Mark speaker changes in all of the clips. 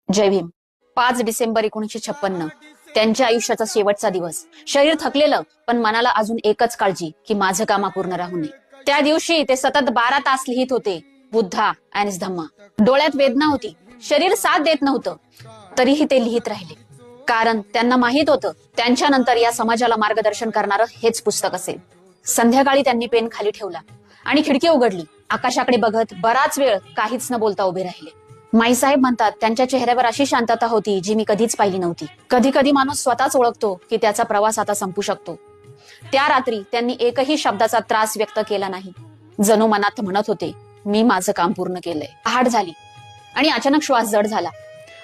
Speaker 1: जय भीम. 5 डिसेंबर 1956 त्यांच्या आयुष्याचा शेवटचा दिवस. शरीर थकलेलं, पण मनाला अजून एकच काळजी की माझं काम अपूर्ण राहू नये. त्या दिवशी ते सतत 12 तास लिहित होते, बुद्धा अँड धम्मा. डोळ्यात वेदना होती, शरीर साथ देत नव्हतं, तरीही ते लिहित राहिले. कारण त्यांना माहित होतं, त्यांच्यानंतर या समाजाला मार्गदर्शन करणारं हेच पुस्तक असेल. संध्याकाळी त्यांनी पेन खाली ठेवला आणि खिडकी उघडली. आकाशाकडे बघत बराच वेळ काहीच न बोलता उभे राहिले. माईसाहेब म्हणतात, त्यांच्या चेहऱ्यावर अशी शांतता होती जी मी कधीच पाहिली नव्हती. कधी कधी माणूस स्वतःच ओळखतो की त्याचा प्रवास आता संपू शकतो. त्या रात्री त्यांनी एकही शब्दाचा त्रास व्यक्त केला नाही. जणू मनात म्हणत होते, मी माझं काम पूर्ण केलंय. पहाट झाली आणि अचानक श्वास जड झाला.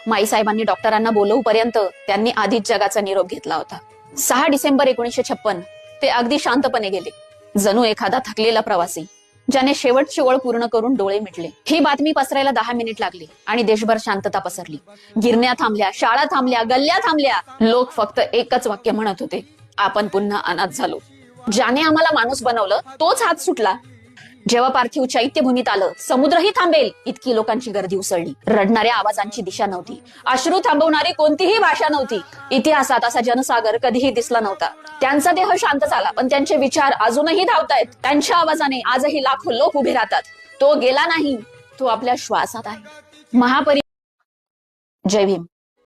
Speaker 1: माईसाहेबांनी डॉक्टरांना बोलवूपर्यंत त्यांनी आधीच जगाचा निरोप घेतला होता. 6 डिसेंबर 1956 ते अगदी शांतपणे गेले, जणू एखादा थकलेला प्रवासी ज्याने शेवटची ओळ पूर्ण करून डोळे मिटले. ही बातमी पसरायला 10 मिनिट लागली आणि देशभर शांतता पसरली. गिरण्या थांबल्या, शाळा थांबल्या, गल्ल्या थांबल्या. लोक फक्त एकच वाक्य म्हणत होते, आपण पुन्हा अनाथ झालो. ज्याने आम्हाला माणूस बनवलं तोच हात सुटला. जेव्हा पार्थिव चैत्यभूमीत आलं, समुद्रही थांबेल इतकी लोकांची गर्दी उसळली. रडणाऱ्या आवाजांची दिशा नव्हती, अश्रू थांबवणारी कोणतीही भाषा नव्हती. इतिहासात असा जनसागर कधीही दिसला नव्हता. त्यांचा देह शांत झाला, पण त्यांचे विचार अजूनही धावतायत. त्यांच्या आवाजाने आजही लाखो लोक उभे राहतात. तो गेला नाही, तो आपल्या श्वासात आहे. जय भीम.